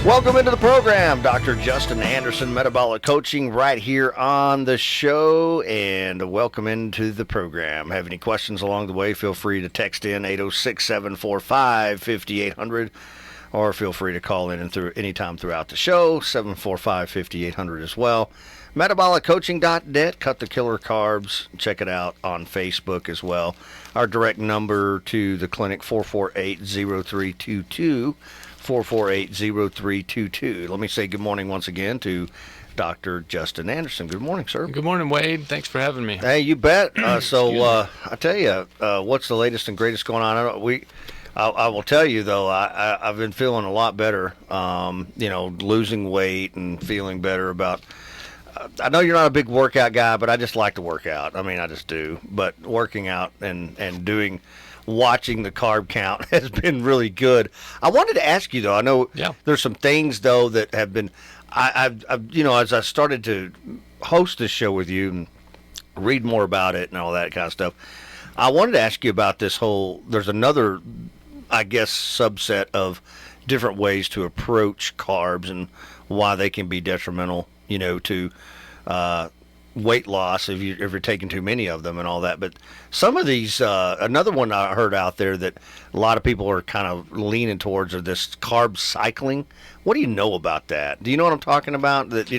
Welcome into the program, Dr. Justin Anderson, Metabolic Coaching, right here on the show, and welcome into the program. Have any questions along the way, feel free to text in 806-745-5800, or feel free to call in and anytime throughout the show, 745-5800 as well. Metabolic-coaching.net, Cut the Killer Carbs. Check it out on Facebook as well. Our direct number to the clinic, 448-0322. 448-0322. Let me say good morning once again to Dr. Justin Anderson. Good morning, sir. Good morning, Wade. Thanks for having me. Hey, you bet. I tell you, what's the latest and greatest going on? I will tell you, though, I've been feeling a lot better, losing weight and feeling better about I know you're not a big workout guy, but I just like to work out. I mean, I just do. But working out and watching the carb count has been really good. I wanted to ask you, though, I know there's some things, though, that have been, I've as I started to host this show with you and read more about it and all that kind of stuff, I wanted to ask you about this there's another, I guess, subset of different ways to approach carbs and why they can be detrimental, to weight loss if you're taking too many of them and all that. But some of these, another one I heard out there that a lot of people are kind of leaning towards are this carb cycling. What do you know about that? Do you know what I'm talking about? That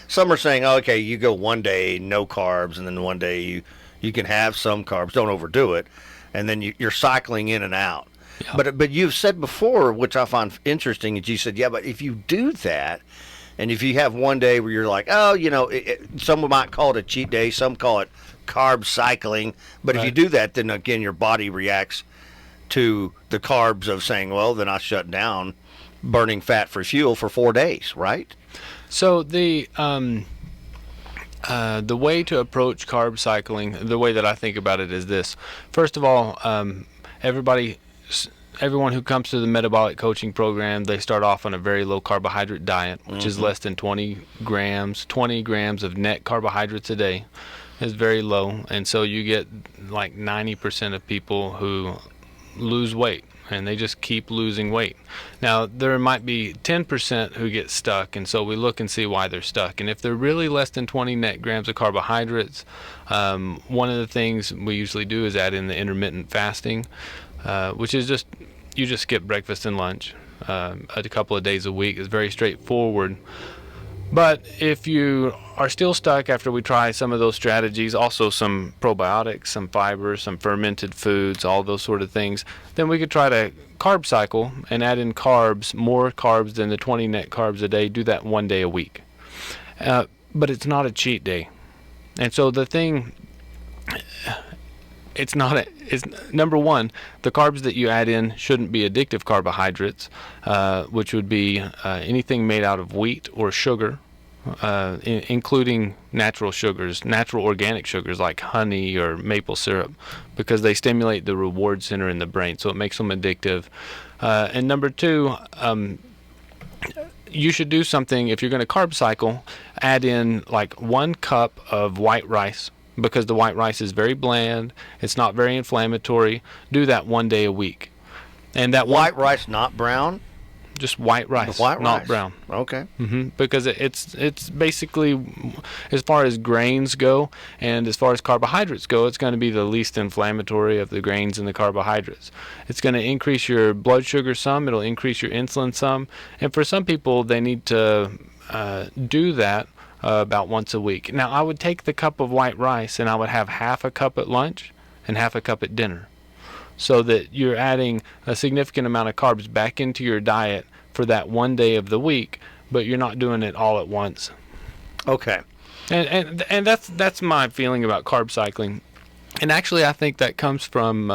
some are saying, oh, okay, you go one day no carbs, and then one day you can have some carbs, don't overdo it, and then you're cycling in and out. Yeah. But you've said before, which I find interesting, is you said, but if you do that, and if you have one day where you're like, oh, some might call it a cheat day, some call it carb cycling. But If you do that, then again, your body reacts to the carbs of saying, well, then I shut down burning fat for fuel for 4 days, right? So the way to approach carb cycling, the way that I think about it is this. First of all, everyone who comes to the metabolic coaching program, they start off on a very low carbohydrate diet, which is less than 20 grams of net carbohydrates a day. Is very low. And so you get like 90% of people who lose weight, and they just keep losing weight. Now, there might be 10% who get stuck, and so we look and see why they're stuck. And if they're really less than 20 net grams of carbohydrates, one of the things we usually do is add in the intermittent fasting, which is you just skip breakfast and lunch a couple of days a week. It's very straightforward. But if you are still stuck after we try some of those strategies, also some probiotics, some fiber, some fermented foods, all those sort of things, then we could try to carb cycle and add in more carbs than the 20 net carbs a day. Do that 1 day a week. But it's not a cheat day. And so the thing... It's number one, the carbs that you add in shouldn't be addictive carbohydrates, which would be anything made out of wheat or sugar, including natural sugars, natural organic sugars like honey or maple syrup, because they stimulate the reward center in the brain, so it makes them addictive. And number two, you should do something, if you're going to carb cycle, add in like 1 cup of white rice, because the white rice is very bland, it's not very inflammatory. Do that 1 day a week. And that white rice, not brown? Just white rice, not brown. Okay. Because it's basically, as far as grains go and as far as carbohydrates go, it's going to be the least inflammatory of the grains and the carbohydrates. It's going to increase your blood sugar some, it'll increase your insulin some, and for some people they need to do that about once a week. Now, I would take the cup of white rice and I would have half a cup at lunch and half a cup at dinner, so that you're adding a significant amount of carbs back into your diet for that 1 day of the week, but you're not doing it all at once. Okay. And that's my feeling about carb cycling. And actually, I think that comes from,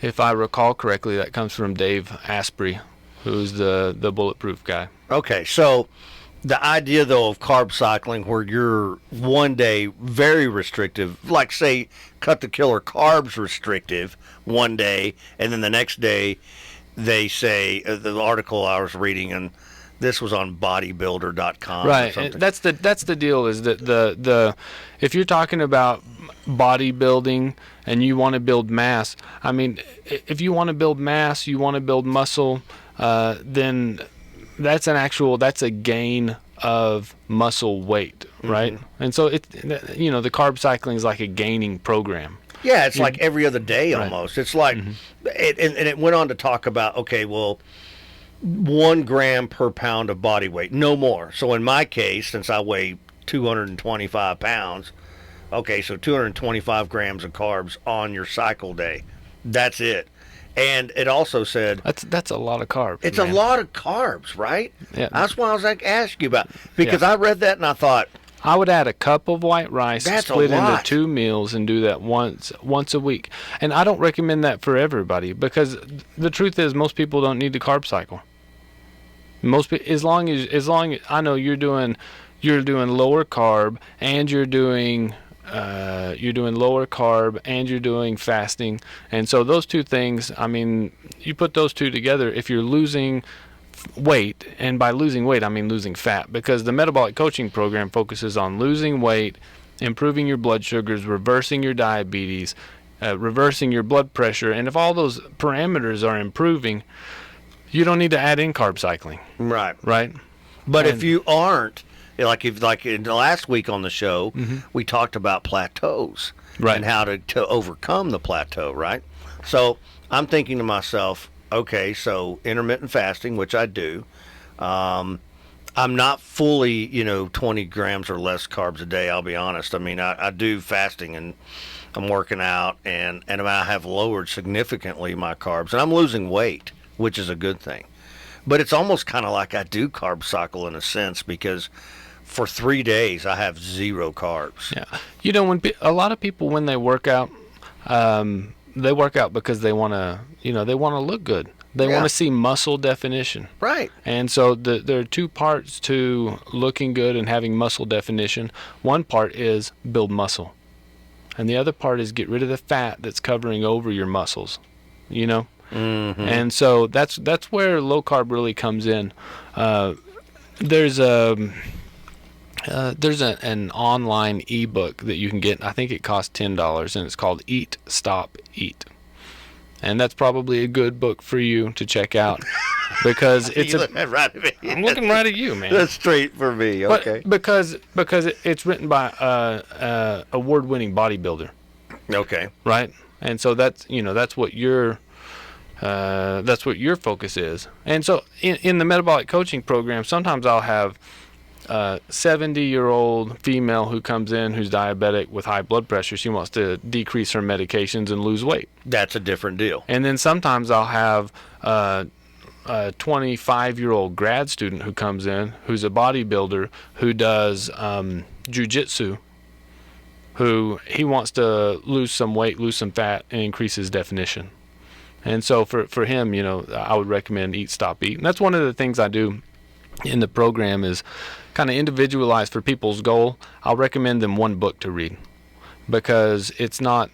if I recall correctly, that comes from Dave Asprey, who's the bulletproof guy. Okay, so the idea, though, of carb cycling, where you're 1 day very restrictive, like, say, cut the killer carbs restrictive 1 day, and then the next day they say, the article I was reading, and this was on bodybuilder.com. Right, and that's the deal, is that the if you're talking about bodybuilding and you want to build mass, I mean, if you want to build mass, you want to build muscle, then that's a gain of muscle weight, right? Mm-hmm. And so the carb cycling is like a gaining program. Yeah, it's like every other day almost. Right. It's like, and it went on to talk about, okay, well, 1 gram per pound of body weight, no more. So in my case, since I weigh 225 pounds, okay, so 225 grams of carbs on your cycle day. That's it. And it also said That's a lot of carbs. it's man. a lot of carbs, right? Yeah. That's why I was like asking you about, because I read that and I thought, I would add a cup of white rice, That's a split into lot. 2 meals, and do that once a week. And I don't recommend that for everybody, because the truth is most people don't need the carb cycle. As long as I know you're doing lower carb, and you're doing lower carb, and you're doing fasting. And so those two things, I mean, you put those two together, if you're losing weight, and by losing weight I mean losing fat, because the metabolic coaching program focuses on losing weight, improving your blood sugars, reversing your diabetes, reversing your blood pressure. And if all those parameters are improving, you don't need to add in carb cycling. right. But if you aren't, like in the last week on the show, we talked about plateaus and how to overcome the plateau, right? So I'm thinking to myself, okay, so intermittent fasting, which I do. I'm not fully, 20 grams or less carbs a day, I'll be honest. I mean, I do fasting, and I'm working out, and I have lowered significantly my carbs, and I'm losing weight, which is a good thing. But it's almost kind of like I do carb cycle in a sense, because for 3 days I have 0 carbs. Yeah. When a lot of people, when they work out because they want to, they want to look good. They want to see muscle definition. Right. And so there are 2 parts to looking good and having muscle definition. One part is build muscle, and the other part is get rid of the fat that's covering over your muscles, Mm-hmm. And so that's where low carb really comes in. There's an online ebook that you can get. I think it costs $10, and it's called Eat, Stop, Eat. And that's probably a good book for you to check out, because it's right at me. I'm looking right at you, man. That's straight for me. Okay. But because it's written by a award-winning bodybuilder. Okay. Right? And so that's what your focus is. And so in the metabolic coaching program, sometimes I'll have 70-year-old female who comes in who's diabetic with high blood pressure. She wants to decrease her medications and lose weight. That's a different deal. And then sometimes I'll have a 25-year-old grad student who comes in who's a bodybuilder who does jiu-jitsu, who he wants to lose some weight, lose some fat, and increase his definition. And so for him, I would recommend Eat, Stop, Eat. And that's one of the things I do in the program, is kind of individualized for people's goal. I'll recommend them one book to read, because it's not,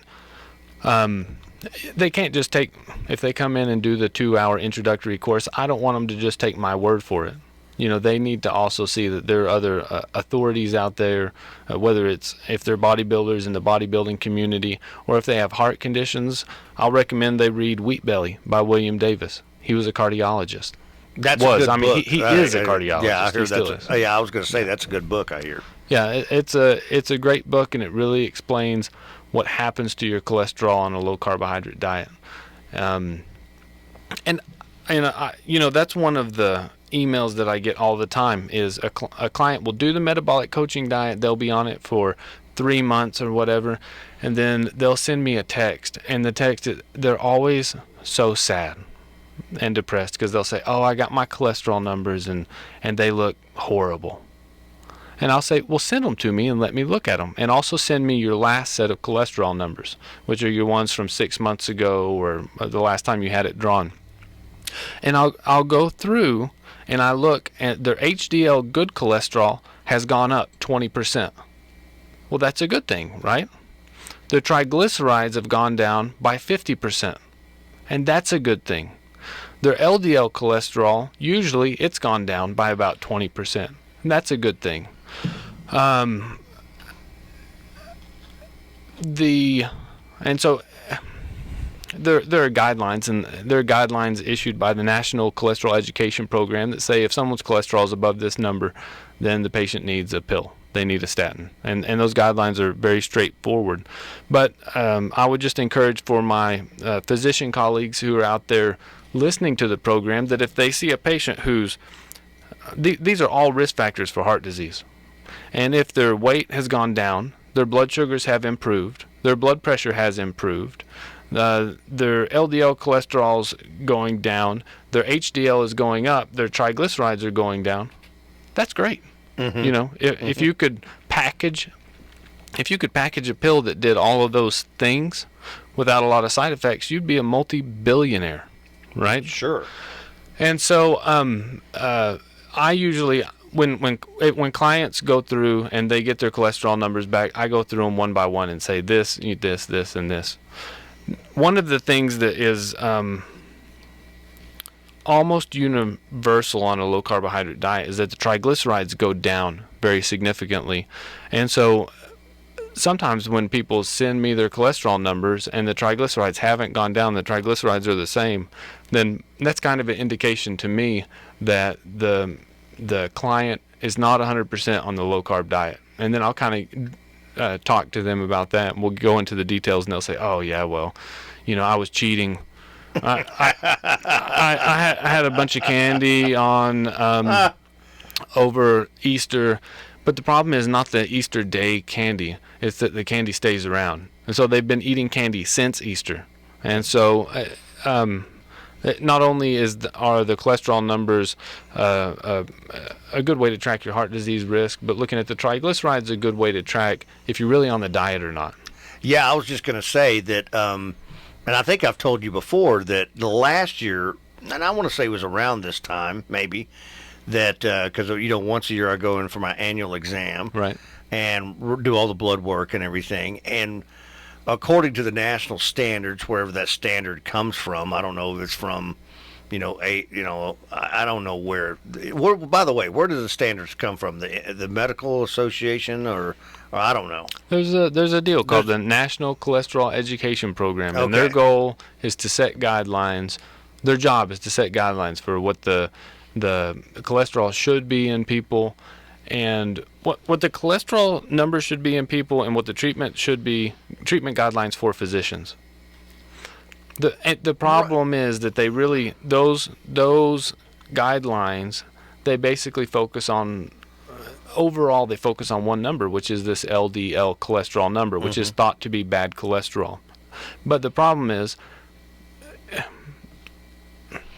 they can't just take, if they come in and do the 2-hour introductory course, I don't want them to just take my word for it. They need to also see that there are other authorities out there, whether it's if they're bodybuilders in the bodybuilding community, or if they have heart conditions. I'll recommend they read Wheat Belly by William Davis. He was a cardiologist. That's a good book. He is a cardiologist. Yeah, I heard that's. I was going to say that's a good book, I hear. Yeah, it's a great book, and it really explains what happens to your cholesterol on a low carbohydrate diet. And that's one of the emails that I get all the time is a client will do the metabolic coaching diet. They'll be on it for 3 months or whatever, and then they'll send me a text, and the text, they're always so sad and depressed, because they'll say, oh, I got my cholesterol numbers and they look horrible. And I'll say, well, send them to me and let me look at them, and also send me your last set of cholesterol numbers, which are your ones from 6 months ago or the last time you had it drawn. And I'll go through and I look at their HDL good cholesterol has gone up 20%. Well, that's a good thing, right? Their triglycerides have gone down by 50%, and that's a good thing. Their LDL cholesterol, usually it's gone down by about 20%, and that's a good thing. And so there are guidelines, and there are guidelines issued by the National Cholesterol Education Program that say if someone's cholesterol is above this number, then the patient needs a pill. They need a statin. And those guidelines are very straightforward. But I would just encourage for my physician colleagues who are out there listening to the program that if they see a patient who's, these are all risk factors for heart disease. And if their weight has gone down, their blood sugars have improved, their blood pressure has improved, their LDL cholesterol's going down, their HDL is going up, their triglycerides are going down, that's great. You know, if you could package a pill that did all of those things without a lot of side effects, you'd be a multi-billionaire, right? Sure. And so I usually, when clients go through and they get their cholesterol numbers back, I go through them one by one and say this, and this. One of the things that is almost universal on a low carbohydrate diet is that the triglycerides go down very significantly. And so sometimes when people send me their cholesterol numbers and the triglycerides haven't gone down, the triglycerides are the same, then that's kind of an indication to me that the client is not 100% on the low carb diet. And then I'll kind of talk to them about that, and we'll go into the details, and they'll say, oh yeah, well, you know, I was cheating. I had a bunch of candy on over Easter, but the problem is not the Easter day candy, it's that the candy stays around. And so they've been eating candy since Easter. And so not only are the cholesterol numbers a good way to track your heart disease risk, but looking at the triglycerides is a good way to track if you're really on the diet or not. Yeah, I was just going to say that, and I think I've told you before that the last year, and I want to say it was around this time, maybe, that because you know once a year I go in for my annual exam, right, and do all the blood work and everything, and according to the national standards, wherever that standard comes from, I don't know if it's from, I don't know where. By the way, where do the standards come from? The medical association or I don't know. There's a deal called the National Cholesterol Education Program, and Okay. their goal is to set guidelines. Their job is to set guidelines for what the cholesterol should be in people, and what the cholesterol numbers should be in people, and what the treatment should be, treatment guidelines for physicians. The problem is that they really, those guidelines, they basically focus on, overall they focus on one number, which is this LDL cholesterol number, which is thought to be bad cholesterol. But the problem is,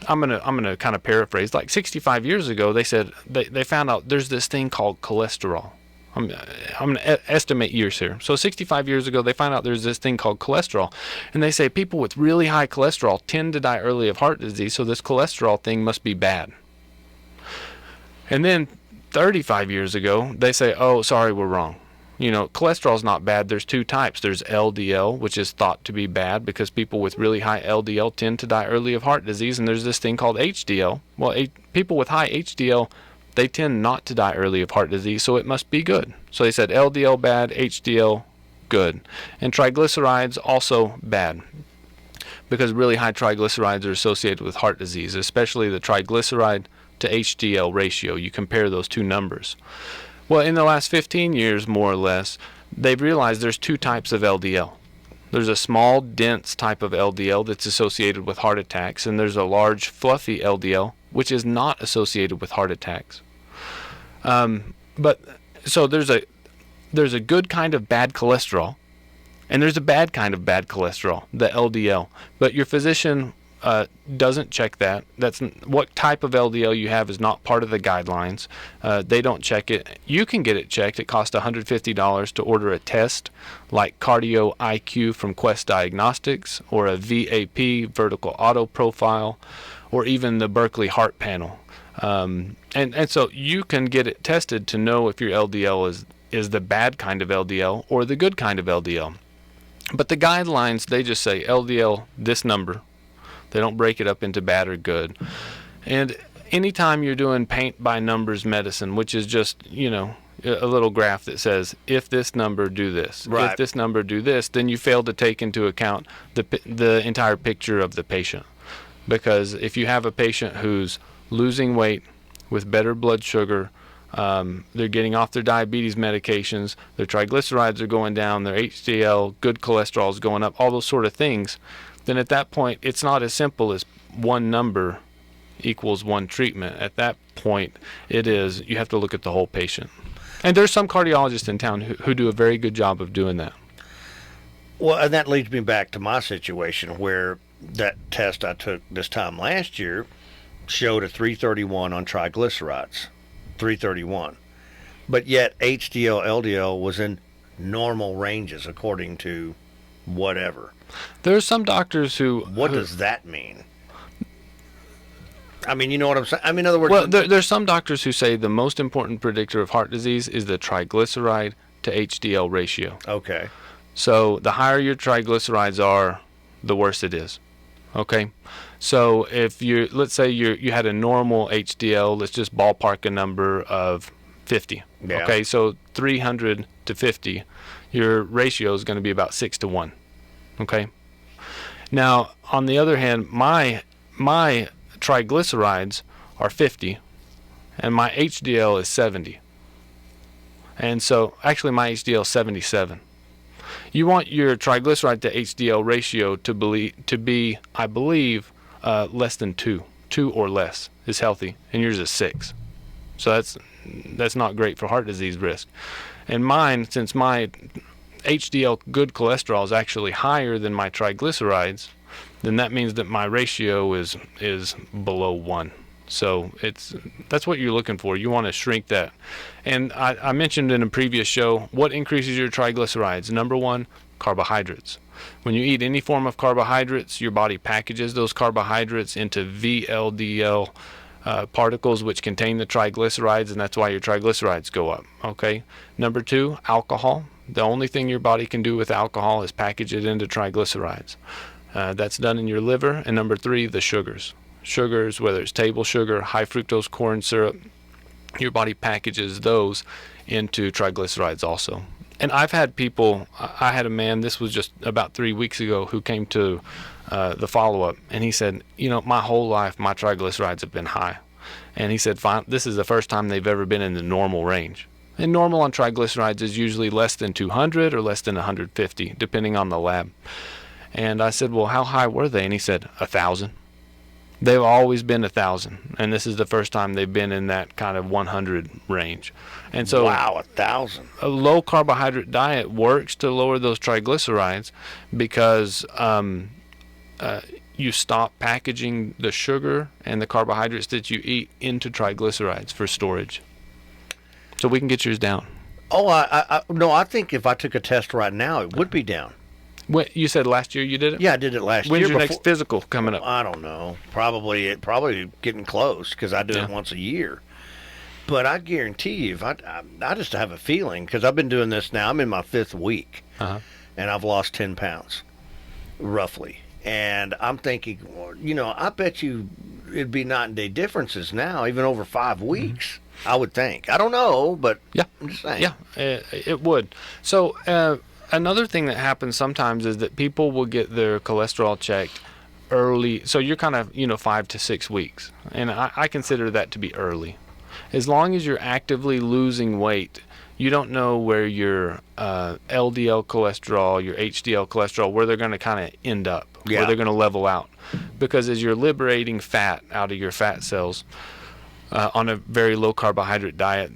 I'm gonna kind of paraphrase. Like 65 years ago, they said they found out there's this thing called cholesterol. I'm gonna estimate years here. So 65 years ago, they found out there's this thing called cholesterol, and they say people with really high cholesterol tend to die early of heart disease. So this cholesterol thing must be bad. And then 35 years ago, they say, oh, sorry, we're wrong. You know, cholesterol's not bad. There's two types. There's LDL, which is thought to be bad because people with really high LDL tend to die early of heart disease. And there's this thing called HDL. Well, people with high HDL, they tend not to die early of heart disease, so it must be good. So they said LDL bad, HDL good. And triglycerides also bad because really high triglycerides are associated with heart disease, especially the triglyceride to HDL ratio. You compare those two numbers. Well, in the last 15 years, more or less, they've realized there's two types of LDL. There's a small, dense type of LDL that's associated with heart attacks, and there's a large, fluffy LDL, which is not associated with heart attacks. But so there's a good kind of bad cholesterol, and there's a bad kind of bad cholesterol, the LDL. But your physician doesn't check that. That's what type of LDL you have is not part of the guidelines. They don't check it. You can get it checked. It costs $150 to order a test like Cardio IQ from Quest Diagnostics, or a VAP, vertical auto profile, or even the Berkeley Heart Panel. And so you can get it tested to know if your LDL is the bad kind of LDL or the good kind of LDL. But the guidelines, they just say LDL this number. They don't break it up into bad or good. And anytime you're doing paint by numbers medicine, which is just, a little graph that says, if this number, do this. Right. If this number, do this, then you fail to take into account the entire picture of the patient. Because if you have a patient who's losing weight with better blood sugar, they're getting off their diabetes medications, their triglycerides are going down, their HDL, good cholesterol is going up, all those sort of things, then at that point, it's not as simple as one number equals one treatment. At that point, it is, you have to look at the whole patient. And there's some cardiologists in town who do a very good job of doing that. Well, and that leads me back to my situation where that test I took this time last year showed a 331 on triglycerides, 331. But yet HDL, LDL was in normal ranges according to whatever. There are some doctors who... What does that mean? I mean, you know what I'm saying? I mean, in other words... Well, there's some doctors who say the most important predictor of heart disease is the triglyceride to HDL ratio. Okay. So the higher your triglycerides are, the worse it is. Okay? So if you, let's say you had a normal HDL, let's just ballpark a number of 50. Yeah. Okay, so 300 to 50, your ratio is going to be about 6 to 1. Okay? Now, on the other hand, my triglycerides are 50 and my HDL is 70. And so actually my HDL is 77. You want your triglyceride to HDL ratio to be, I believe, less than 2 or less is healthy, and yours is 6. So that's not great for heart disease risk. And mine, since my HDL good cholesterol is actually higher than my triglycerides, then that means that my ratio is below 1. So that's what you're looking for. You want to shrink that. And I mentioned in a previous show, what increases your triglycerides? Number 1, carbohydrates. When you eat any form of carbohydrates, your body packages those carbohydrates into VLDL particles which contain the triglycerides, and that's why your triglycerides go up. Okay. Number 2, alcohol. The only thing your body can do with alcohol is package it into triglycerides. That's done in your liver. And number 3, the sugars. Sugars, whether it's table sugar, high fructose corn syrup, your body packages those into triglycerides also. And I've had people, I had a man, this was just about 3 weeks ago, who came to the follow-up, and he said, my whole life my triglycerides have been high. And he said, this is the first time they've ever been in the normal range. And normal on triglycerides is usually less than 200 or less than 150, depending on the lab. And I said, well, how high were they? And he said, 1,000. They've always been 1,000, and this is the first time they've been in that kind of 100 range. And so, wow, 1,000. A low carbohydrate diet works to lower those triglycerides because you stop packaging the sugar and the carbohydrates that you eat into triglycerides for storage. So we can get yours down. Oh, no, I think if I took a test right now, it would be down. What, you said last year you did it? Yeah, I did it last year. When's your next physical coming up? I don't know. Probably getting close because I do it once a year. But I guarantee you, if I just have a feeling, because I've been doing this now, I'm in my 5th week, and I've lost 10 pounds, roughly. And I'm thinking, I bet you it'd be night and day differences now, even over 5 weeks, I would think. I don't know, but I'm just saying. Yeah, it would. So, another thing that happens sometimes is that people will get their cholesterol checked early. So you're kind of, 5 to 6 weeks. And I consider that to be early. As long as you're actively losing weight, you don't know where your LDL cholesterol, your HDL cholesterol, where they're going to kind of end up, where they're going to level out. Because as you're liberating fat out of your fat cells on a very low carbohydrate diet,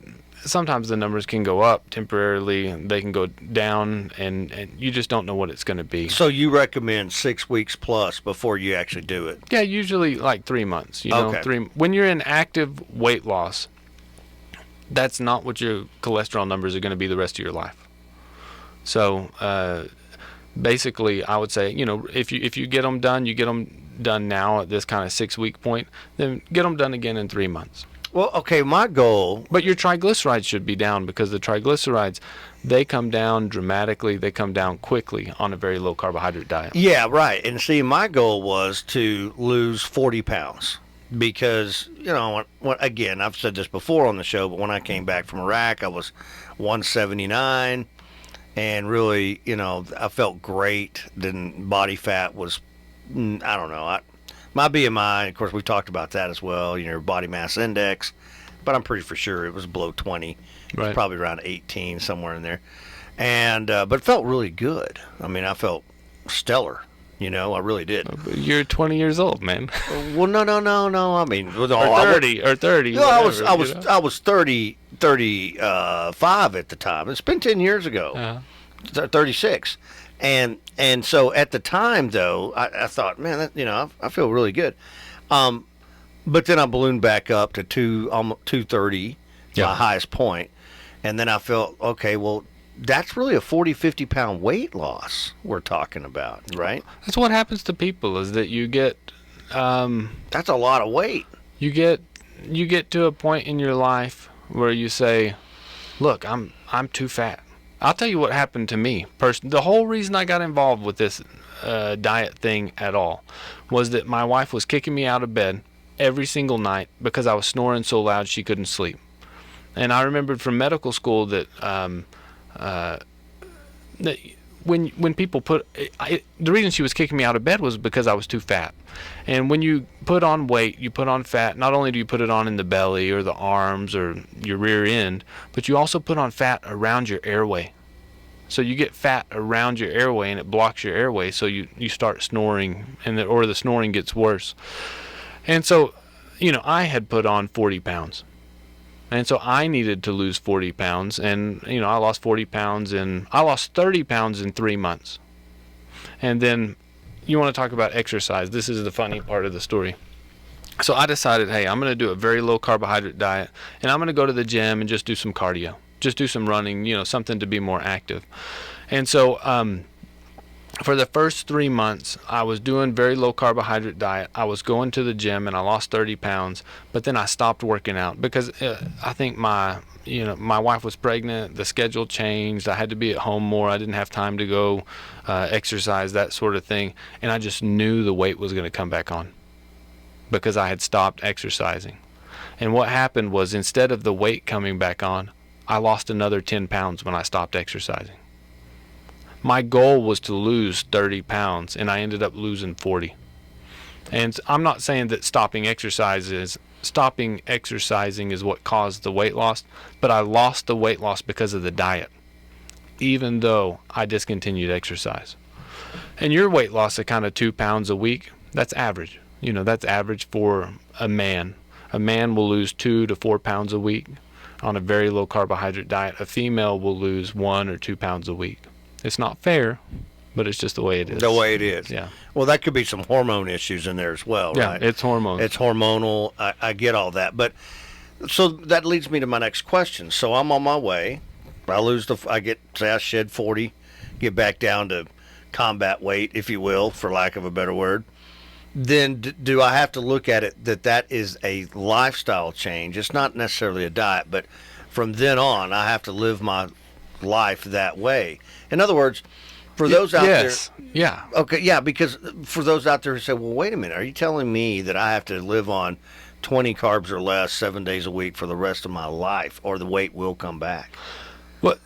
sometimes the numbers can go up temporarily, they can go down, and you just don't know what it's going to be. So you recommend 6 weeks plus before you actually do it? Yeah, usually like 3 months. Okay. When you're in active weight loss, that's not what your cholesterol numbers are going to be the rest of your life. So basically, I would say, if you get them done, you get them done now at this kind of 6 week point, then get them done again in 3 months. Well, okay, my goal... But your triglycerides should be down because the triglycerides, they come down dramatically. They come down quickly on a very low carbohydrate diet. Yeah, right. And see, my goal was to lose 40 pounds. because, again, I've said this before on the show, but when I came back from Iraq, I was 179, and really, I felt great. Then body fat was, I don't know, my BMI, of course, we talked about that as well, your body mass index, but I'm pretty for sure it was below 20. It was probably around 18, somewhere in there. And but it felt really good. I mean, I felt stellar. I really did. You're 20 years old, man. Well, no. I mean, or 30. Whatever, I was 35 at the time. It's been 10 years ago. 36, and so at the time though, I thought, man, that, I feel really good. But then I ballooned back up to almost 230, my highest point, and then I felt, okay, well, that's really a 40-50 pound weight loss we're talking about, right? That's what happens to people, is that you get that's a lot of weight. You get to a point in your life where you say, look, I'm too fat. I'll tell you what happened to me. The whole reason I got involved with this diet thing at all was that my wife was kicking me out of bed every single night because I was snoring so loud she couldn't sleep. And I remembered from medical school that that when people the reason she was kicking me out of bed was because I was too fat. And when you put on weight, you put on fat. Not only do you put it on in the belly or the arms or your rear end, but you also put on fat around your airway. So you get fat around your airway and it blocks your airway, so you start snoring, or the snoring gets worse. And so, I had put on 40 pounds. And so I needed to lose 40 pounds, and I lost 40 pounds, and I lost 30 pounds in 3 months. And then you want to talk about exercise. This is the funny part of the story. So I decided, hey, I'm going to do a very low carbohydrate diet, and I'm going to go to the gym and just do some cardio, just do some running, something to be more active. And so for the first 3 months, I was doing very low carbohydrate diet. I was going to the gym and I lost 30 pounds, but then I stopped working out because I think my wife was pregnant. The schedule changed. I had to be at home more. I didn't have time to go exercise, that sort of thing. And I just knew the weight was going to come back on because I had stopped exercising. And what happened was, instead of the weight coming back on, I lost another 10 pounds when I stopped exercising. My goal was to lose 30 pounds, and I ended up losing 40. And I'm not saying that stopping exercising is what caused the weight loss, but I lost the weight loss because of the diet, even though I discontinued exercise. And your weight loss at kind of 2 pounds a week, that's average. That's average for a man. A man will lose 2 to 4 pounds a week on a very low carbohydrate diet. A female will lose 1 or 2 pounds a week. It's not fair, but it's just the way it is. The way it is. Yeah. Well, that could be some hormone issues in there as well, right? Yeah, it's hormones. It's hormonal. I get all that. But so that leads me to my next question. So I'm on my way. I shed 40, get back down to combat weight, if you will, for lack of a better word. Then do I have to look at it that is a lifestyle change? It's not necessarily a diet, but from then on, I have to live my life that way. In other words, for those out there, yeah, okay, yeah, because for those out there who say, well, wait a minute, are you telling me that I have to live on 20 carbs or less 7 days a week for the rest of my life, or the weight will come back? Well,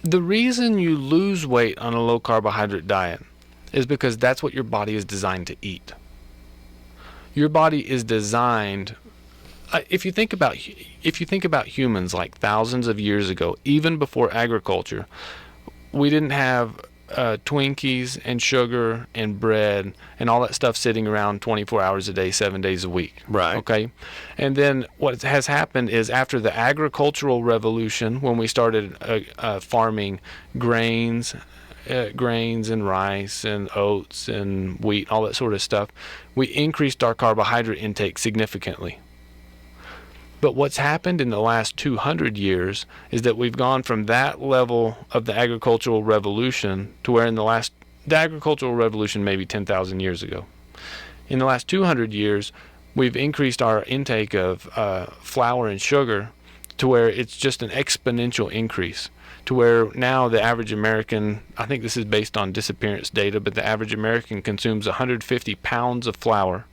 the reason you lose weight on a low carbohydrate diet is because that's what your body is designed to eat. Your body is designed. If you think about humans, like thousands of years ago, even before agriculture, we didn't have Twinkies and sugar and bread and all that stuff sitting around 24 hours a day, 7 days a week. Right. Okay. And then what has happened is, after the agricultural revolution, when we started farming grains and rice and oats and wheat, all that sort of stuff, we increased our carbohydrate intake significantly. But what's happened in the last 200 years is that we've gone from that level of the agricultural revolution to where the agricultural revolution maybe 10,000 years ago. In the last 200 years, we've increased our intake of flour and sugar to where it's just an exponential increase, to where now the average American, I think this is based on disappearance data, but the average American consumes 150 pounds of flour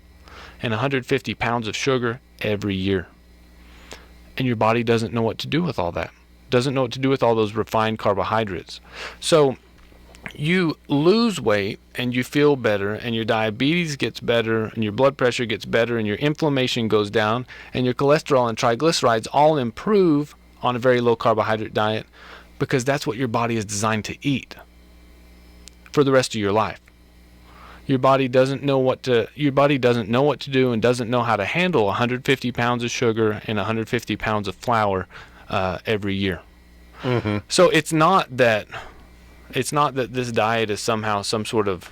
and 150 pounds of sugar every year. And your body doesn't know what to do with all that. Doesn't know what to do with all those refined carbohydrates. So you lose weight and you feel better, and your diabetes gets better, and your blood pressure gets better, and your inflammation goes down, and your cholesterol and triglycerides all improve on a very low carbohydrate diet, because that's what your body is designed to eat for the rest of your life. Your body doesn't know what to do, and doesn't know how to handle 150 pounds of sugar and 150 pounds of flour every year. Mm-hmm. So it's not that this diet is somehow some sort of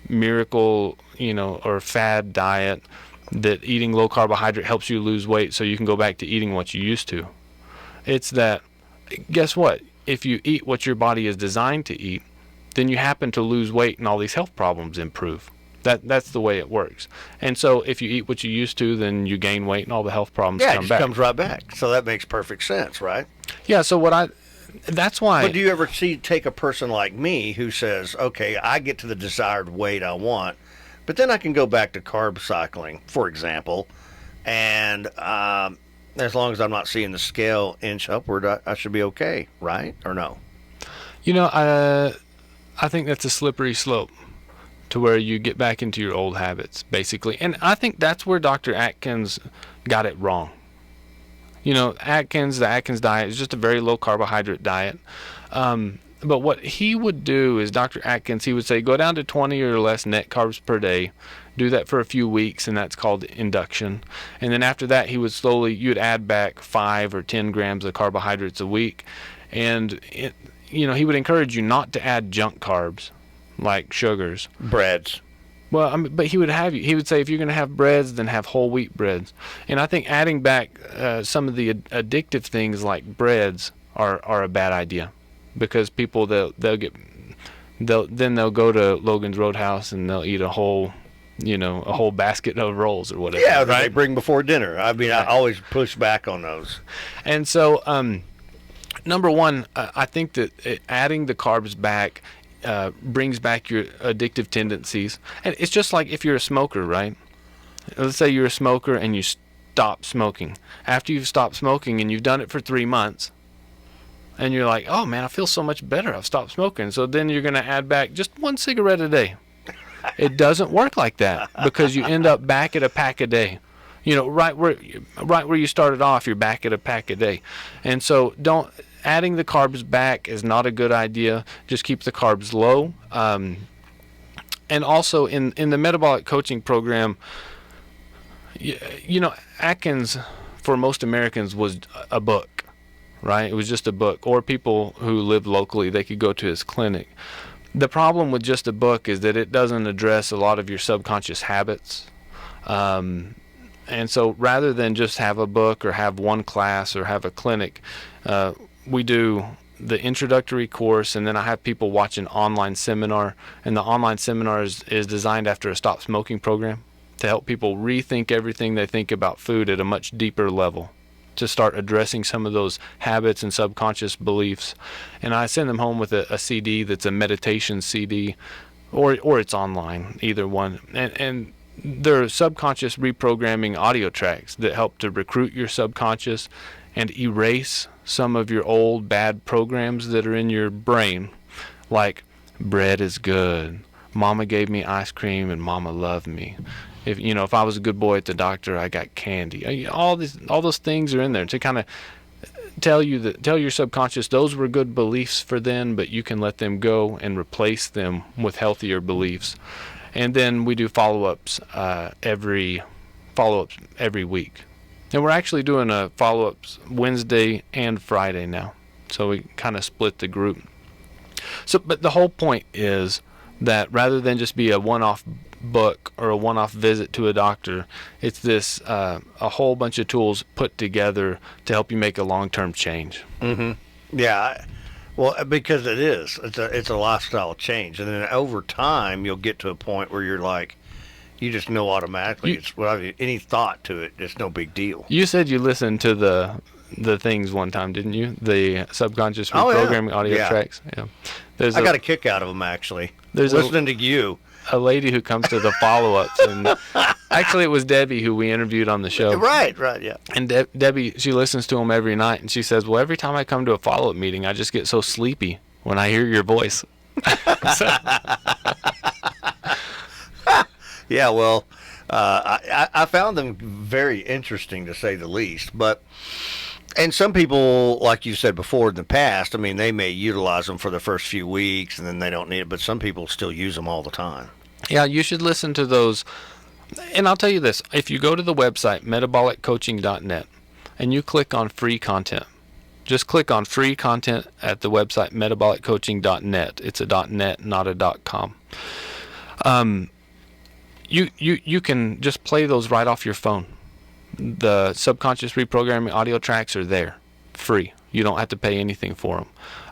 miracle, or fad diet, that eating low carbohydrate helps you lose weight so you can go back to eating what you used to. It's that, guess what? If you eat what your body is designed to eat, then you happen to lose weight and all these health problems improve. That's the way it works. And so if you eat what you used to, then you gain weight and all the health problems come back. Yeah, it just comes right back. So that makes perfect sense, right? Yeah, so that's why. But do you ever take a person like me who says, okay, I get to the desired weight I want, but then I can go back to carb cycling, for example, and as long as I'm not seeing the scale inch upward, I should be okay, right? Or no? I think that's a slippery slope to where you get back into your old habits, basically. And I think that's where Dr. Atkins got it wrong. The Atkins Diet is just a very low carbohydrate diet. But what he would do is, Dr. Atkins, he would say, go down to 20 or less net carbs per day. Do that for a few weeks, and that's called induction. And then after that, you'd add back 5 or 10 grams of carbohydrates a week. And he would encourage you not to add junk carbs like sugars, breads. Well, but he would say, if you're going to have breads, then have whole wheat breads. And I think adding back some of the addictive things like breads are a bad idea, because people they'll go to Logan's Roadhouse and they'll eat a whole basket of rolls or whatever. Yeah, right? They bring before dinner. I mean, I always push back on those. And so, number one, I think that adding the carbs back brings back your addictive tendencies. And it's just like if you're a smoker, right? Let's say you're a smoker and you stop smoking. After you've stopped smoking and you've done it for 3 months, and you're like, oh man, I feel so much better, I've stopped smoking. So then you're going to add back just 1 cigarette a day. It doesn't work like that, because you end up back at a pack a day. Right where you started off, you're back at a pack a day. And so adding the carbs back is not a good idea. Just keep the carbs low. And also in the metabolic coaching program, Atkins, for most Americans, was a book, right? It was just a book. Or people who lived locally, they could go to his clinic. The problem with just a book is that it doesn't address a lot of your subconscious habits. And so rather than just have a book or have one class or have a clinic, we do the introductory course, and then I have people watch an online seminar. And the online seminar is designed after a stop smoking program to help people rethink everything they think about food at a much deeper level, to start addressing some of those habits and subconscious beliefs. And I send them home with a CD that's a meditation CD, or it's online, either one. And they're subconscious reprogramming audio tracks that help to recruit your subconscious and erase some of your old bad programs that are in your brain, like bread is good, mama gave me ice cream and mama loved me. If I was a good boy at the doctor, I got candy. All those things are in there to kind of tell your subconscious those were good beliefs for then, but you can let them go and replace them with healthier beliefs. And then we do follow-ups every week. And we're actually doing a follow-ups Wednesday and Friday now. So we kind of split the group. But the whole point is that rather than just be a one-off book or a one-off visit to a doctor, it's this a whole bunch of tools put together to help you make a long-term change. Mm-hmm. Yeah. Well, because it's a lifestyle change, and then over time you'll get to a point where you're like, you just know automatically. It's without any thought to it. It's no big deal. You said you listened to the things one time, didn't you? The subconscious reprogramming audio tracks. Yeah. I got a kick out of them, actually. Listening to you. a lady who comes to the follow-ups, and actually it was Debbie who we interviewed on the show. Right, yeah. And Debbie, she listens to them every night, and she says, well, every time I come to a follow-up meeting, I just get so sleepy when I hear your voice. Yeah, well, I found them very interesting, to say the least. And some people, like you said before in the past, I mean, they may utilize them for the first few weeks and then they don't need it, but some people still use them all the time. Yeah, you should listen to those. And I'll tell you this, if you go to the website, metabolic-coaching.net, and you click on free content, just click on free content at the website, metabolic-coaching.net. It's a .net, not a .com. You can just play those right off your phone. The subconscious reprogramming audio tracks are there, free. You don't have to pay anything for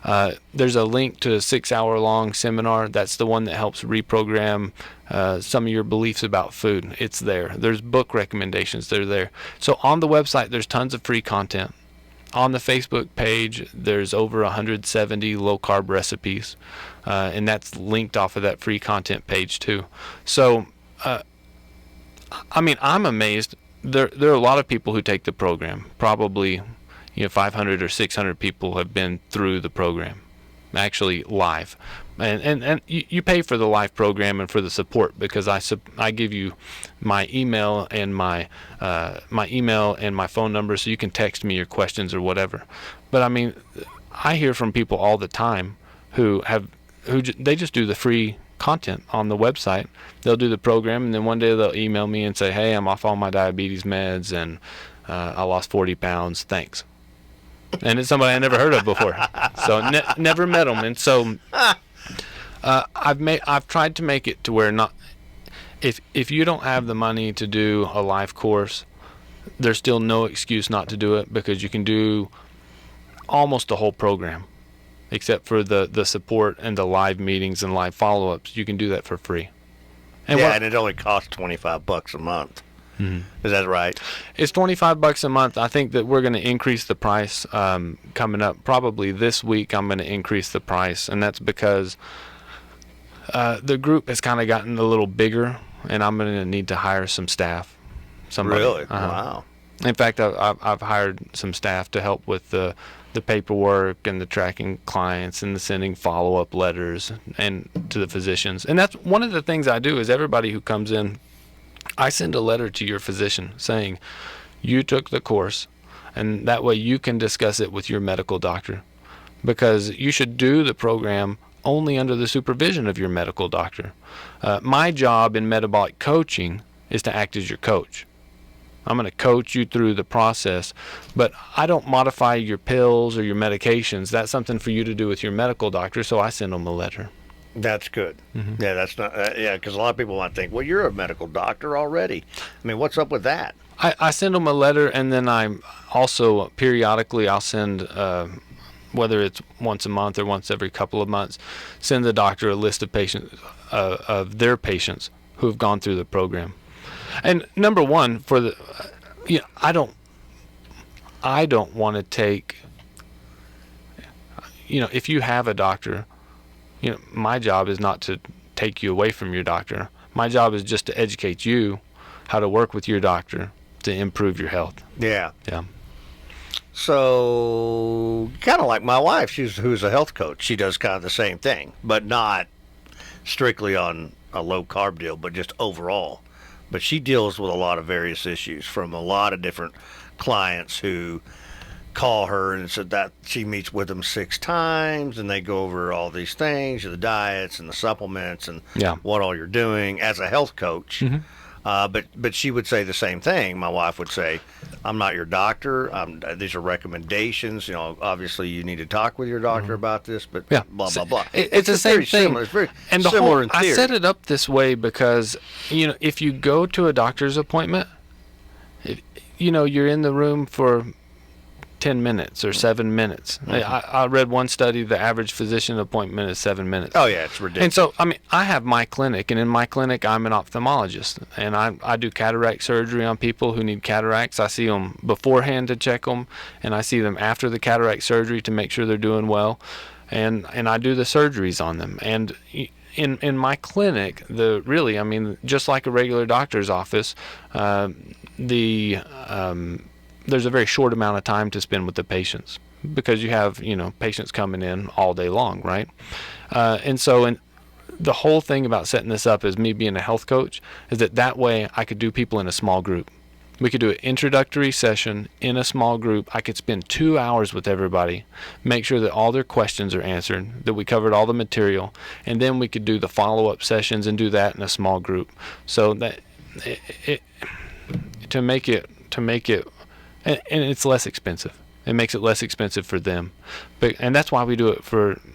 them. There's a link to a 6-hour-long seminar. That's the one that helps reprogram some of your beliefs about food. It's there. There's book recommendations. They're there. So on the website, there's tons of free content. On the Facebook page, there's over 170 low-carb recipes, and that's linked off of that free content page too. So, I mean, I'm amazed. There are a lot of people who take the program. Probably, 500 or 600 people have been through the program, actually live. And you pay for the live program and for the support, because I give you my email and my phone number, so you can text me your questions or whatever. But I mean, I hear from people all the time who they just do the free content on the website. They'll do the program, and then one day they'll email me and say, hey, I'm off all my diabetes meds and I lost 40 pounds, thanks. And it's somebody I never heard of before, so never met them. And so I've tried to make it to where if you don't have the money to do a live course, there's still no excuse not to do it, because you can do almost the whole program, except for the support and the live meetings and live follow-ups. You can do that for free. And and it only costs $25 a month. Mm-hmm. Is that right? It's $25 a month. I think that we're going to increase the price coming up. Probably this week I'm going to increase the price, and that's because the group has kind of gotten a little bigger, and I'm going to need to hire some staff. Somebody. Really? Wow. In fact, I've hired some staff to help with the paperwork and the tracking clients and the sending follow-up letters and to the physicians. And that's one of the things I do is everybody who comes in, I send a letter to your physician saying, you took the course, and that way you can discuss it with your medical doctor, because you should do the program only under the supervision of your medical doctor. My job in metabolic coaching is to act as your coach. I'm going to coach you through the process, but I don't modify your pills or your medications. That's something for you to do with your medical doctor, so I send them a letter. That's good. Mm-hmm. Yeah, that's not. Because a lot of people might think, well, you're a medical doctor already. I mean, what's up with that? I send them a letter, and then I also periodically I'll send, whether it's once a month or once every couple of months, send the doctor a list of patients of their patients who have gone through the program. And number one, for the, I don't want to take, if you have a doctor, my job is not to take you away from your doctor. My job is just to educate you how to work with your doctor to improve your health. Yeah. Yeah. So, kind of like my wife, who's a health coach. She does kind of the same thing, but not strictly on a low carb deal, but just overall. But she deals with a lot of various issues from a lot of different clients who call her and said that she meets with them 6 times and they go over all these things, the diets and the supplements and what all you're doing as a health coach. Mm-hmm. But she would say the same thing. My wife would say, I'm not your doctor. These are recommendations. Obviously you need to talk with your doctor about this, but blah, blah, blah. It's the same thing. Similar. It's very and similar in theory. I set it up this way because, if you go to a doctor's appointment, you're in the room for 10 minutes or 7 minutes. Mm-hmm. I read one study, the average physician appointment is 7 minutes. Oh, yeah, it's ridiculous. And so, I have my clinic, and in my clinic, I'm an ophthalmologist, and I do cataract surgery on people who need cataracts. I see them beforehand to check them, and I see them after the cataract surgery to make sure they're doing well, and I do the surgeries on them. And in my clinic, just like a regular doctor's office, there's a very short amount of time to spend with the patients because you have, patients coming in all day long, right? And the whole thing about setting this up as me being a health coach is that way I could do people in a small group. We could do an introductory session in a small group. I could spend 2 hours with everybody, make sure that all their questions are answered, that we covered all the material, and then we could do the follow-up sessions and do that in a small group. So that to make it, and it's less expensive. It makes it less expensive for them, and that's why we do it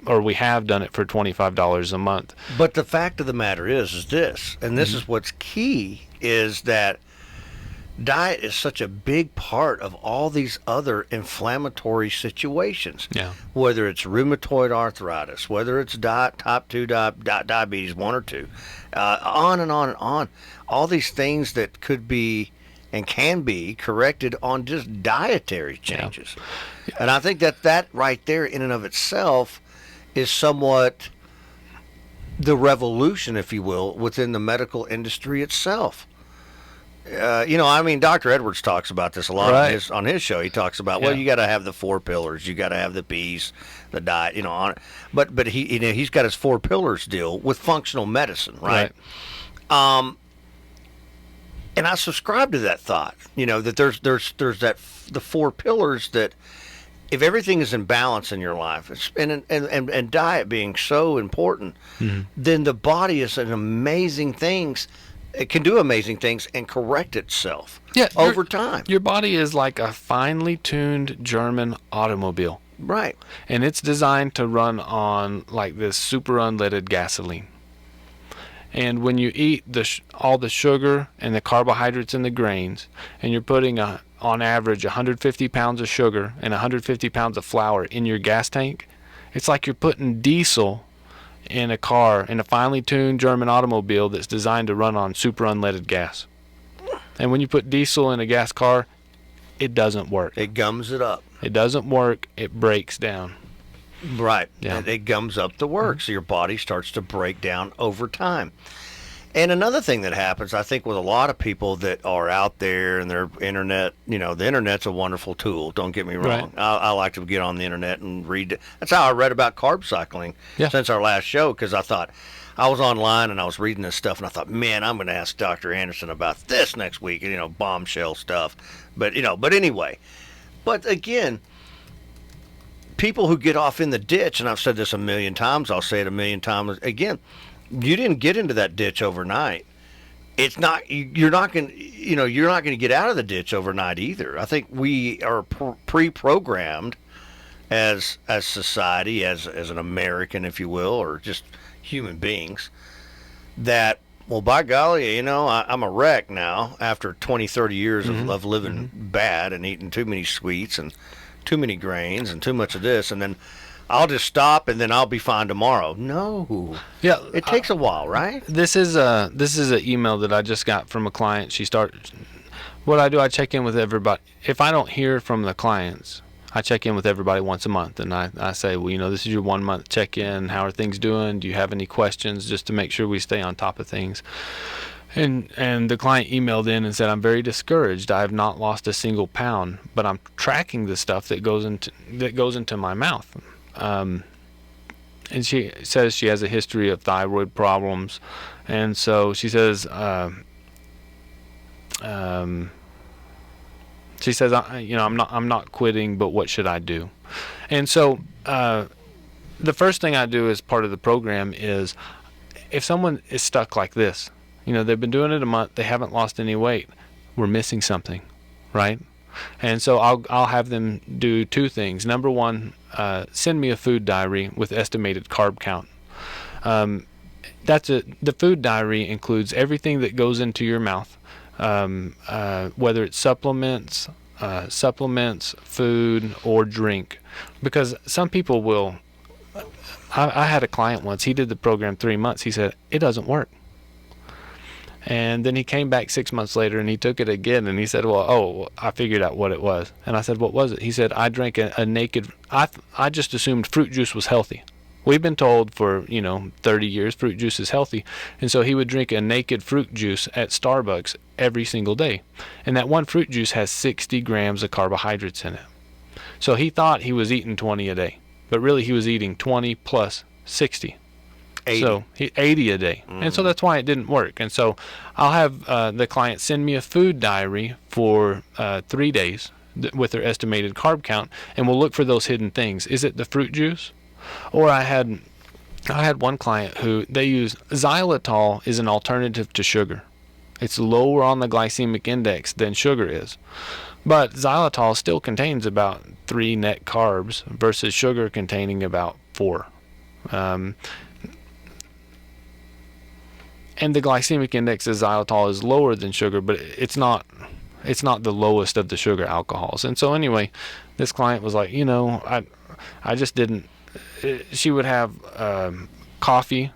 we have done it for $25 a month. But the fact of the matter is this, and this is what's key, is that diet is such a big part of all these other inflammatory situations. Yeah. Whether it's rheumatoid arthritis, whether it's type 2 diabetes 1 or 2, on and on and on. All these things that could be and can be corrected on just dietary changes. Yeah. And I think that right there in and of itself is somewhat the revolution, if you will, within the medical industry itself. Dr. Edwards talks about this a lot on his show. He talks about, you got to have the 4 pillars. You got to have the P's, the diet, but he's got his 4 pillars deal with functional medicine, right? And I subscribe to that thought, that there's the 4 pillars that if everything is in balance in your life, and diet being so important, then the body is an amazing things. It can do amazing things and correct itself over time. Your body is like a finely tuned German automobile. Right. And it's designed to run on like this super unleaded gasoline. And when you eat all the sugar and the carbohydrates and the grains, and you're putting on average 150 pounds of sugar and 150 pounds of flour in your gas tank, it's like you're putting diesel in a car, in a finely tuned German automobile that's designed to run on super unleaded gas. And when you put diesel in a gas car, it doesn't work. It gums it up. It doesn't work. It breaks down. Right. Yeah. It gums up the work, so your body starts to break down over time. And another thing that happens, I think, with a lot of people that are out there and their internet, the internet's a wonderful tool. Don't get me wrong. Right. I like to get on the internet and read. That's how I read about carb cycling since our last show, because I thought I was online and I was reading this stuff and I thought, man, I'm going to ask Dr. Anderson about this next week, bombshell stuff. But anyway, but again, people who get off in the ditch, and I've said this a million times, I'll say it a million times again. You didn't get into that ditch overnight. It's not. You're not going to get out of the ditch overnight either. I think we are pre-programmed as society, as an American, if you will, or just human beings, that, well, by golly, I'm a wreck now after 20, 30 years of living bad and eating too many sweets and too many grains and too much of this, and then I'll just stop and then I'll be fine tomorrow. No. Yeah. It takes a while, right? This is an email that I just got from a client. What I do, I check in with everybody. If I don't hear from the clients, I check in with everybody once a month, and I say, well, this is your 1 month check-in. How are things doing? Do you have any questions? Just to make sure we stay on top of things. And the client emailed in and said, I'm very discouraged. I have not lost a single pound, but I'm tracking the stuff that goes into my mouth. And she says she has a history of thyroid problems, and so she says, I'm not quitting, but what should I do? And so the first thing I do as part of the program is, if someone is stuck like this, they've been doing it a month, they haven't lost any weight, we're missing something, right? And so I'll have them do 2 things. Number 1, send me a food diary with estimated carb count. The food diary includes everything that goes into your mouth, whether it's supplements, food, or drink. Because some people will. I had a client once. He did the program 3 months. He said it doesn't work. And then he came back 6 months later and he took it again and he said, I figured out what it was. And I said, what was it? He said, I drank a naked, I just assumed fruit juice was healthy. We've been told for 30 years fruit juice is healthy, and so he would drink a naked fruit juice at Starbucks every single day, and that one fruit juice has 60 grams of carbohydrates in it. So he thought he was eating 20 a day, but really he was eating 20 plus 60. 80. So 80 a day. And so that's why it didn't work. And so I'll have the client send me a food diary for 3 days with their estimated carb count, and we'll look for those hidden things. Is it the fruit juice? Or I had one client who they use xylitol is an alternative to sugar. It's lower on the glycemic index than sugar is. But xylitol still contains about 3 net carbs versus sugar containing about 4. And the glycemic index of xylitol is lower than sugar, but it's not the lowest of the sugar alcohols. And so anyway, this client was like, I just didn't. She would have coffee.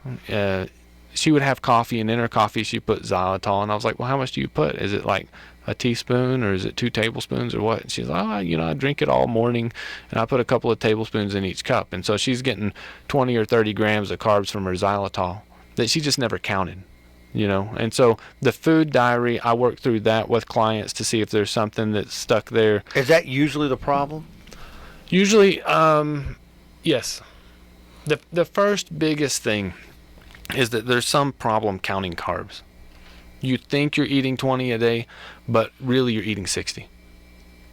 She would have coffee, and in her coffee she put xylitol. And I was like, well, how much do you put? Is it like a teaspoon, or is it 2 tablespoons, or what? And she's like, I drink it all morning, and I put a couple of tablespoons in each cup. And so she's getting 20 or 30 grams of carbs from her xylitol that she just never counted. And so the food diary, I work through that with clients to see if there's something that's stuck there. Is that usually the problem? Usually, yes. The first biggest thing is that there's some problem counting carbs. You think you're eating 20 a day, but really you're eating 60.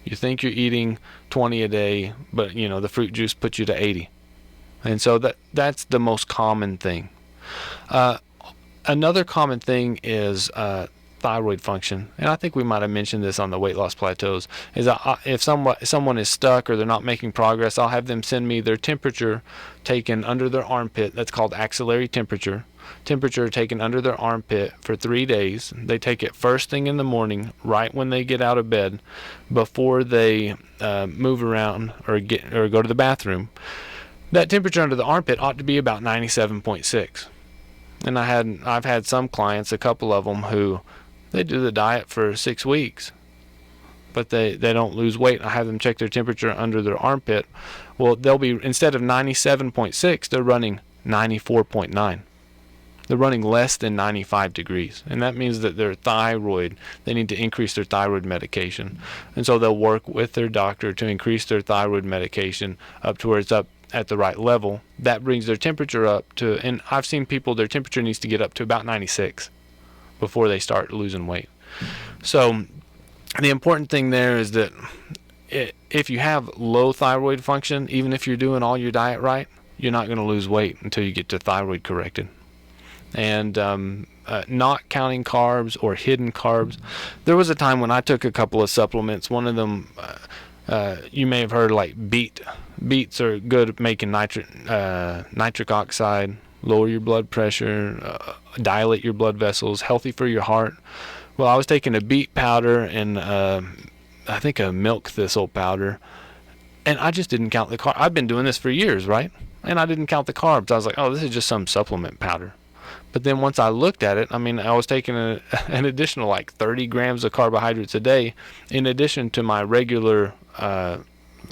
You think you're eating 20 a day, but the fruit juice puts you to 80. And so that's the most common thing. Another common thing is thyroid function, and I think we might have mentioned this on the weight loss plateaus, is that if someone is stuck or they're not making progress, I'll have them send me their temperature taken under their armpit. That's called axillary temperature taken under their armpit for 3 days. They take it first thing in the morning, right when they get out of bed, before they move around or go to the bathroom. That temperature under the armpit ought to be about 97.6. And I've had some clients, a couple of them, who they do the diet for 6 weeks, but they don't lose weight. I have them check their temperature under their armpit. Well, they'll be, instead of 97.6, they're running 94.9. They're running less than 95 degrees. And that means that their thyroid, they need to increase their thyroid medication. And so they'll work with their doctor to increase their thyroid medication up to where it's up at the right level. That brings their temperature up to, and I've seen people, their temperature needs to get up to about 96 before they start losing weight. So the important thing there is that if you have low thyroid function, even if you're doing all your diet right, you're not going to lose weight until you get to thyroid corrected. And not counting carbs or hidden carbs. There was a time when I took a couple of supplements. One of them, you may have heard, like Beet. Beets are good at making nitric oxide, lower your blood pressure, dilate your blood vessels, healthy for your heart. Well, I was taking a beet powder and I think a milk thistle powder, and I just didn't count the carbs. I've been doing this for years, right? And I didn't count the carbs. I was like, oh, this is just some supplement powder. But then once I looked at it, I was taking an additional like 30 grams of carbohydrates a day in addition to my regular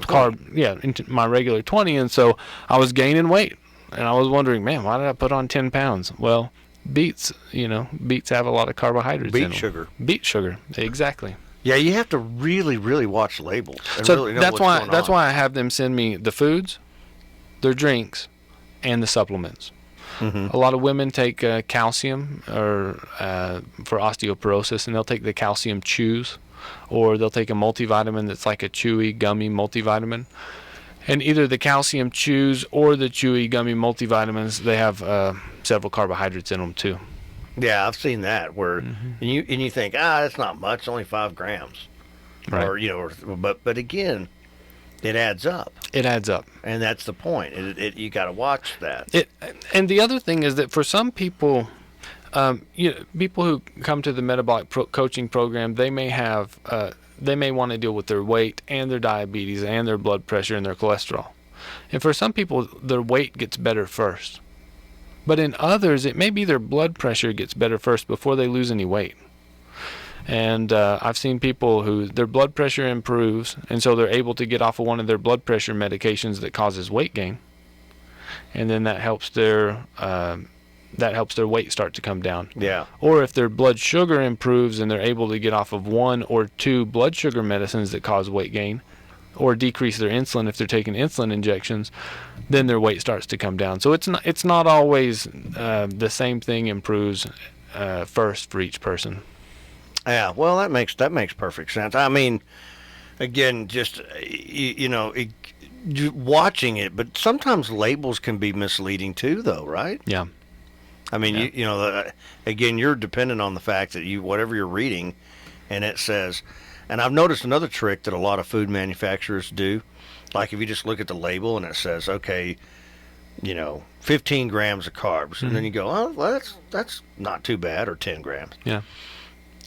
into my regular 20. And so I was gaining weight. And I was wondering, man, why did I put on 10 pounds? Well, beets have a lot of carbohydrates in them. Beet sugar, exactly. Yeah, you have to really, really watch labels and so really know that's what's why going that's on. why I have them send me the foods, their drinks, and the supplements. Mm-hmm. A lot of women take calcium for osteoporosis, and they'll take the calcium chews, or they'll take a multivitamin that's like a chewy, gummy multivitamin. And either the calcium chews or the chewy, gummy multivitamins, they have several carbohydrates in them too. Yeah, I've seen that where, and you think, that's not much, only 5 grams, right? Or but again, it adds up. It adds up, and that's the point. You got to watch that. And the other thing is that for some people, people who come to the metabolic coaching program, they may have, they may want to deal with their weight and their diabetes and their blood pressure and their cholesterol. And for some people, their weight gets better first. But in others, it may be their blood pressure gets better first before they lose any weight. And I've seen people who their blood pressure improves, and so they're able to get off of one of their blood pressure medications that causes weight gain. and then that helps their weight start to come down. Yeah. Or if their blood sugar improves and they're able to get off of 1 or 2 blood sugar medicines that cause weight gain, or decrease their insulin if they're taking insulin injections, then their weight starts to come down. So it's not always the same thing improves first for each person. Yeah, well, that makes perfect sense. I mean, again, just watching it, but sometimes labels can be misleading too, though, right? Yeah. I mean, Yeah. Again, you're dependent on the fact that whatever you're reading, and it says. And I've noticed another trick that a lot of food manufacturers do. Like if you just look at the label and it says, okay, 15 grams of carbs. Mm-hmm. And then you go, oh, well, that's not too bad, or 10 grams. Yeah.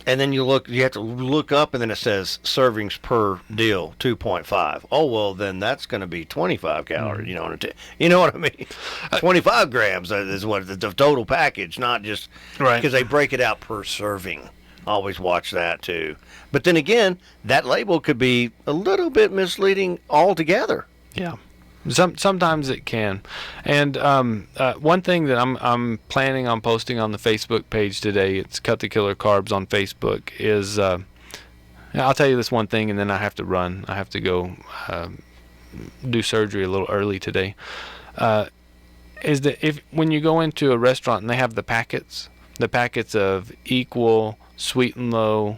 And then you have to look up, and then it says servings per deal, 2.5. Oh, well, then that's going to be 25 calories, you know what I mean? 25 grams is what the total package, not just, Right. Because they break it out per serving. Always watch that too. But then again, that label could be a little bit misleading altogether. Yeah. Sometimes it can. And one thing that I'm planning on posting on the Facebook page today, it's Cut the Killer Carbs on Facebook, is I'll tell you this one thing and then I have to run. I have to go do surgery a little early today. Is that when you go into a restaurant and they have the packets of Equal, Sweet and Low,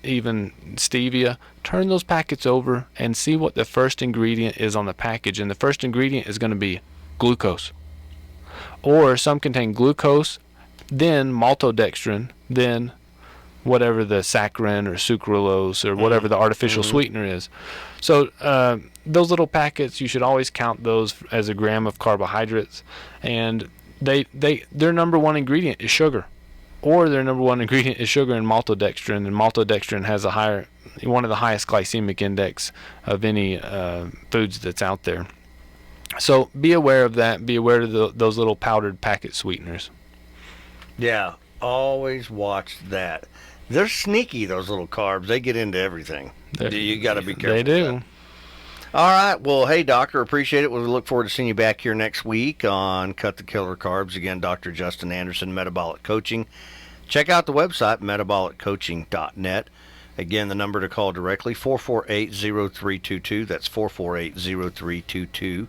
even stevia, turn those packets over and see what the first ingredient is on the package. And the first ingredient is going to be glucose. Or some contain glucose, then maltodextrin, then whatever the saccharin or sucralose or whatever the artificial sweetener is. So those little packets, you should always count those as a gram of carbohydrates. And their number one ingredient is sugar. Or their number one ingredient is sugar and maltodextrin, and maltodextrin has one of the highest glycemic index of any foods that's out there. So be aware of that. Be aware of those little powdered packet sweeteners. Yeah, always watch that. They're sneaky, those little carbs. They get into everything. You got to be careful. They do. With that. All right. Well, hey, Doctor, appreciate it. We'll look forward to seeing you back here next week on Cut the Killer Carbs. Again, Dr. Justin Anderson, Metabolic Coaching. Check out the website, metaboliccoaching.net. Again, the number to call directly, 448-0322. That's 448-0322.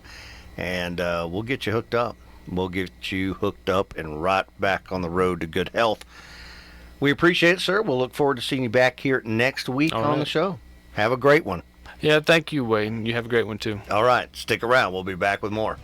And we'll get you hooked up. We'll get you hooked up and right back on the road to good health. We appreciate it, sir. We'll look forward to seeing you back here next week on the show. Have a great one. Yeah, thank you, Wade. You have a great one, too. All right. Stick around. We'll be back with more.